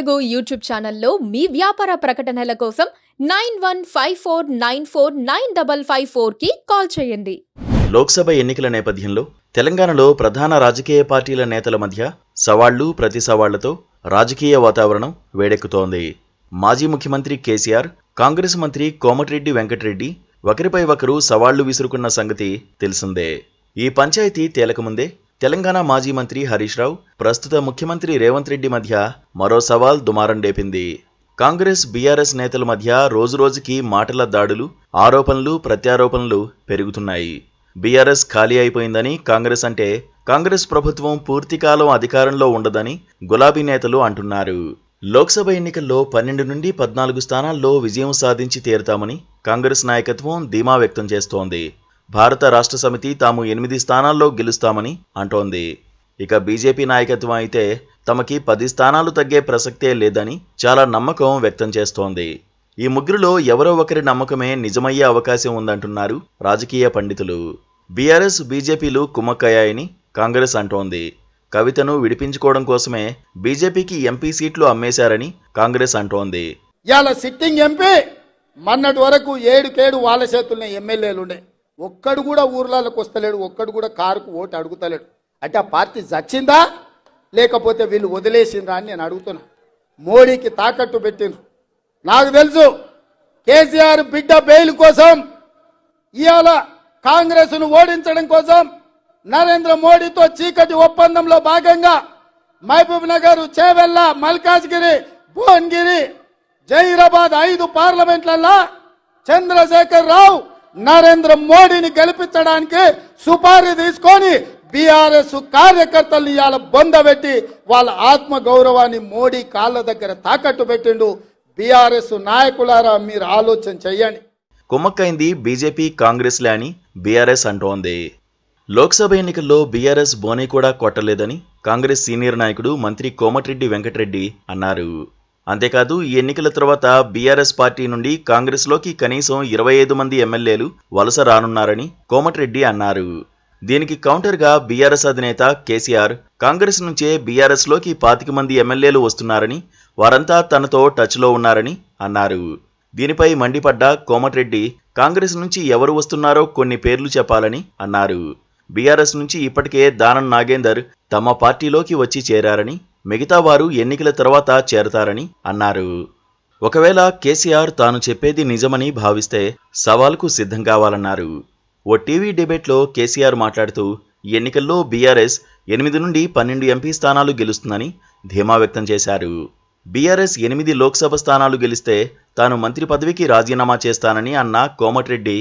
Telugu YouTube ఛానల్లో మీ వ్యాపార ప్రకటనల కోసం 9154949554కి కాల్ చేయండి. లోక్సభ ఎన్నికల నేపథ్యంలో తెలంగాణలో ప్రధాన రాజకీయ పార్టీల నేతల మధ్య సవాళ్లు ప్రతి సవాళ్లతో రాజకీయ వాతావరణం వేడెక్కుతోంది. మాజీ ముఖ్యమంత్రి కేసీఆర్, కాంగ్రెస్ మంత్రి కోమటిరెడ్డి వెంకటరెడ్డి ఒకరిపై ఒకరు సవాళ్లు విసురుకున్న సంగతి తెలిసిందే. ఈ పంచాయతీ తేలకముందే తెలంగాణ మాజీ మంత్రి హరీష్ రావు, ప్రస్తుత ముఖ్యమంత్రి రేవంత్ రెడ్డి మధ్య మరో సవాల్ దుమారం రేపింది. కాంగ్రెస్, బీఆర్ఎస్ నేతల మధ్య రోజురోజుకి మాటల దాడులు, ఆరోపణలు, ప్రత్యారోపణలు పెరుగుతున్నాయి. బీఆర్ఎస్ ఖాళీ అయిపోయిందని కాంగ్రెస్ అంటే కాంగ్రెస్ ప్రభుత్వం పూర్తికాలం అధికారంలో ఉండదని గులాబీ నేతలు అంటున్నారు. లోక్సభ ఎన్నికల్లో 12 నుండి 14 స్థానాల్లో విజయం సాధించి తీరుతామని కాంగ్రెస్ నాయకత్వం ధీమా వ్యక్తం చేస్తోంది. భారత రాష్ట్ర సమితి తాము 8 స్థానాల్లో గెలుస్తామని అంటోంది. ఇక బీజేపీ నాయకత్వం అయితే తమకి 10 స్థానాలు తగ్గే ప్రసక్తే లేదని చాలా నమ్మకం వ్యక్తం చేస్తోంది. ఈ ముగ్గురులో ఎవరో ఒకరి నమ్మకమే నిజమయ్యే అవకాశం ఉందంటున్నారు రాజకీయ పండితులు. బీఆర్ఎస్, బీజేపీలు కుమ్మక్కయ్యాయని కాంగ్రెస్ అంటోంది. కవితను విడిపించుకోవడం కోసమే బీజేపీకి ఎంపీ సీట్లు అమ్మేశారని కాంగ్రెస్ అంటోంది. ఇవాళ సిట్టింగ్ ఎంపీ మొన్నటి వరకు 7 వాళ్ళ చేతుల్లో ఎమ్మెల్యేలుండే, ఒక్కడు కూడా ఊర్లలోకి వస్తలేడు, ఒక్కడు కూడా కారుకు ఓటు అడుగుతలేడు. అంటే ఆ పార్టీ చచ్చిందా లేకపోతే వీళ్ళు వదిలేసిండ్రా అని నేను అడుగుతున్నా. మోడీకి తాకట్టు పెట్టిండ్రు. నాకు తెలుసు కేసీఆర్ బిడ్డ బెయిల్ కోసం, ఇవాళ కాంగ్రెస్ను ఓడించడం కోసం నరేంద్ర మోడీతో చీకటి ఒప్పందంలో భాగంగా మహబూబ్ నగర్, చేవెళ్ళ, మల్కాజ్గిరి, భువనగిరి, జహీరాబాద్ 5 పార్లమెంట్లలో చంద్రశేఖర్ రావు నరేంద్ర మోడీని గెలిపించడానికి సుపారీ తీసుకొని బీఆర్ఎస్ కార్యకర్తలు ఇవాళ బొందబెట్టి వాళ్ళ ఆత్మ గౌరవాన్ని మోడీ కాళ్ళ దగ్గర తాకట్టు పెట్టిండు. బీఆర్ఎస్ నాయకులారా మీరు ఆలోచన చెయ్యండి. కుమ్మక్కైంది బీజేపీ, కాంగ్రెస్లే అని బీఆర్ఎస్ అంటోంది. లోక్సభ ఎన్నికల్లో బీఆర్ఎస్ బోనీ కూడా కొట్టలేదని కాంగ్రెస్ సీనియర్ నాయకుడు మంత్రి కోమటిరెడ్డి వెంకటరెడ్డి అన్నారు. అంతేకాదు ఈ ఎన్నికల తర్వాత బీఆర్ఎస్ పార్టీ నుండి కాంగ్రెస్లోకి కనీసం 25 మంది ఎమ్మెల్యేలు వలస రానున్నారని కోమటిరెడ్డి అన్నారు. దీనికి కౌంటర్గా బీఆర్ఎస్ అధినేత కేసీఆర్ కాంగ్రెస్ నుంచే బీఆర్ఎస్లోకి 25 మంది ఎమ్మెల్యేలు వస్తున్నారని, వారంతా తనతో టచ్లో ఉన్నారని అన్నారు. దీనిపై మండిపడ్డ కోమటిరెడ్డి కాంగ్రెస్ నుంచి ఎవరు వస్తున్నారో కొన్ని పేర్లు చెప్పాలని అన్నారు. బీఆర్ఎస్ నుంచి ఇప్పటికే దానం నాగేందర్ తమ పార్టీలోకి వచ్చి చేరారని, మిగతా వారు ఎన్నికల తర్వాత చేరతారని అన్నారు. ఒకవేళ కేసీఆర్ తాను చెప్పేది నిజమని భావిస్తే సవాల్కు సిద్ధం కావాలన్నారు. ఓ టీవీ డిబేట్లో కేసీఆర్ మాట్లాడుతూ ఎన్నికల్లో బీఆర్ఎస్ 8 నుండి 12 ఎంపీ స్థానాలు గెలుస్తుందని ధీమా వ్యక్తం చేశారు. బీఆర్ఎస్ 8 లోక్సభ స్థానాలు గెలిస్తే తాను మంత్రి పదవికి రాజీనామా చేస్తానని అన్న కోమటిరెడ్డి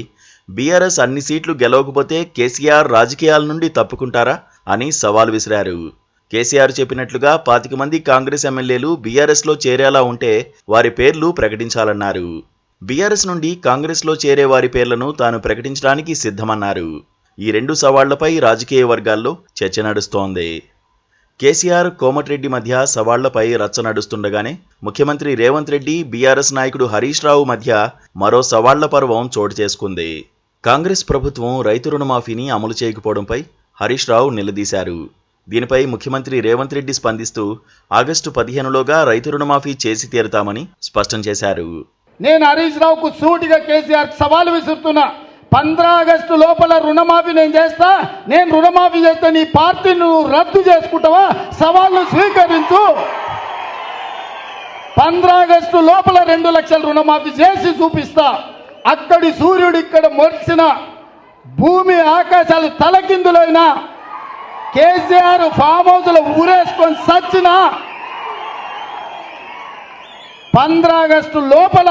బీఆర్ఎస్ అన్ని సీట్లు గెలవకపోతే కేసీఆర్ రాజకీయాల నుండి తప్పుకుంటారా అని సవాల్ విసిరారు. కేసీఆర్ చెప్పినట్లుగా 25 మంది కాంగ్రెస్ ఎమ్మెల్యేలు బీఆర్ఎస్లో చేరేలా ఉంటే వారి పేర్లు ప్రకటించాలన్నారు. బీఆర్ఎస్ నుండి కాంగ్రెస్లో చేరే వారి పేర్లను తాను ప్రకటించడానికి సిద్ధమన్నారు. ఈ 2 సవాళ్లపై రాజకీయ వర్గాల్లో చర్చ నడుస్తోంది. కేసీఆర్, కోమటిరెడ్డి మధ్య సవాళ్లపై రచ్చ నడుస్తుండగానే ముఖ్యమంత్రి రేవంత్ రెడ్డి, బీఆర్ఎస్ నాయకుడు హరీష్ రావు మధ్య మరో సవాళ్ల పర్వం చోటు చేసుకుంది. కాంగ్రెస్ ప్రభుత్వం రైతు రుణమాఫీని అమలు చేయకపోవడంపై హరీష్ రావు నిలదీశారు. దీనిపై ముఖ్యమంత్రి రేవంత్ రెడ్డి స్పందిస్తూ ఆగస్టు 15లోగా రైతు రుణమాఫీ చేసి తీరుతామని స్పష్టం చేశారు. నేను హరీష్ రావుకు సూటిగా కేసీఆర్ సవాల్ విసురుతున్నా. 15 ఆగస్టు లోపల రుణమాఫీ నేను చేస్తా, నేను రుణమాఫీ చేస్తే నీ పార్టీని నువ్వు రద్దు చేసుకుంటావా? సవాళ్ళు స్వీకరించు. 15 ఆగస్టు లోపల 2 లక్షల రుణమాఫీ చేసి చూపిస్తా. అక్కడి సూర్యుడు ఇక్కడ మొరిసిన, భూమి ఆకాశాలు తలకిందులైనా, కేసీఆర్ ఫామ్ హౌస్లో ఊరేసుకొని సచ్చినా 15 ఆగస్టు లోపల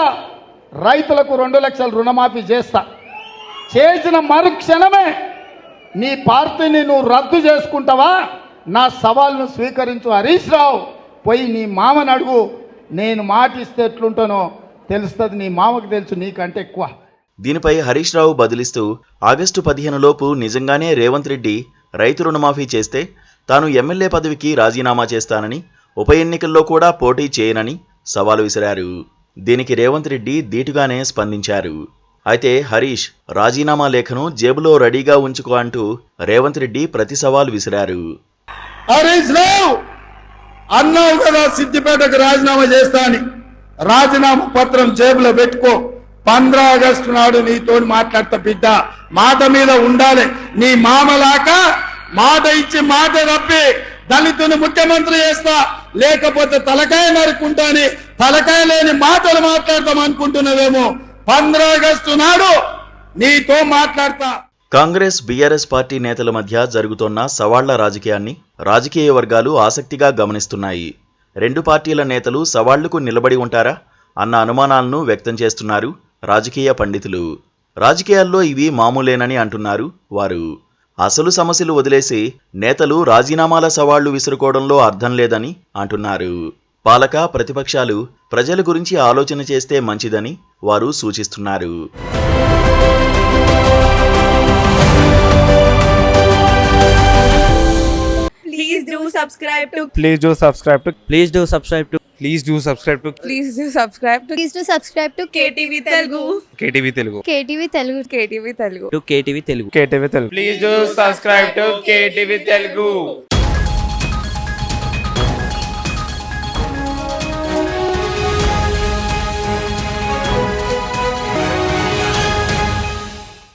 రైతులకు 2 లక్షల రుణమాఫీ చేస్తా. చేసిన మరుక్షణమే నీ పార్టీని నువ్వు రద్దు చేసుకుంటావా? నా సవాల్ను స్వీకరించు హరీష్ రావు. పోయి నీ మామని అడుగు, నేను మాటిస్తే ఎట్లుంటానో తెలుస్తుంది, నీ మామకు తెలుసు నీకంటే ఎక్కువ. దీనిపై హరీష్ రావు బదిలిస్తూ ఆగస్టు 15 లోపు నిజంగానే రేవంత్ రెడ్డి రైతు రుణమాఫీ చేస్తే తాను ఎమ్మెల్యే పదవికి రాజీనామా చేస్తానని, ఉప ఎన్నికల్లో కూడా పోటీ చేయనని సవాలు విసిరారు. దీనికి రేవంత్ రెడ్డి ధీటుగానే స్పందించారు. అయితే హరీష్ రాజీనామా లేఖను జేబులో రెడీగా ఉంచుకో అంటూ రేవంత్ రెడ్డి ప్రతి సవాల్ విసిరారు. హరీష్ రావు అన్నావు కదా సిద్దిపేటకు రాజీనామా చేస్తా అని. రాజీనామా పత్రం జేబులో పెట్టుకో. 15 ఆగస్టు నాడు నీతో మాట్లాడతా బిడ్డ. మాట మీద ఉండాలి. నీ మామలాక మాట ఇచ్చి మాట తప్పి దళితుని ముఖ్యమంత్రి చేస్తా, లేకపోతే తలకాయ నరుక్కుంటాని తలకాయ లేని మాటలు మాట్లాడతాం అనుకుంటున్నావేమో. 15 ఆగస్టు నాడు నీతో మాట్లాడతా. కాంగ్రెస్ బీఆర్ఎస్ పార్టీ నేతల మధ్య జరుగుతోన్న సవాళ్ల రాజకీయాన్ని రాజకీయ వర్గాలు ఆసక్తిగా గమనిస్తున్నాయి. రెండు పార్టీల నేతలు సవాళ్లకు నిలబడి ఉంటారా అన్న అనుమానాలను వ్యక్తం చేస్తున్నారు రాజకీయ పండితులు. రాజకీయాల్లో ఇవి మామూలేనని అంటున్నారు వారు. అసలు సమస్యలు వదిలేసి నేతలు రాజీనామాల సవాళ్లు విసురుకోవడంలో అర్థం లేదని అంటున్నారు. పాలక ప్రతిపక్షాలు ప్రజల గురించి ఆలోచన చేస్తే మంచిదని వారు సూచిస్తున్నారు. Please do subscribe to. Please do subscribe to. Please do subscribe to. Please do subscribe to. Please do subscribe to. Please do subscribe to KTV Telugu. KTV Telugu. KTV Telugu. KTV Telugu. To KTV Telugu. KTV Telugu. Please do subscribe to KTV Telugu.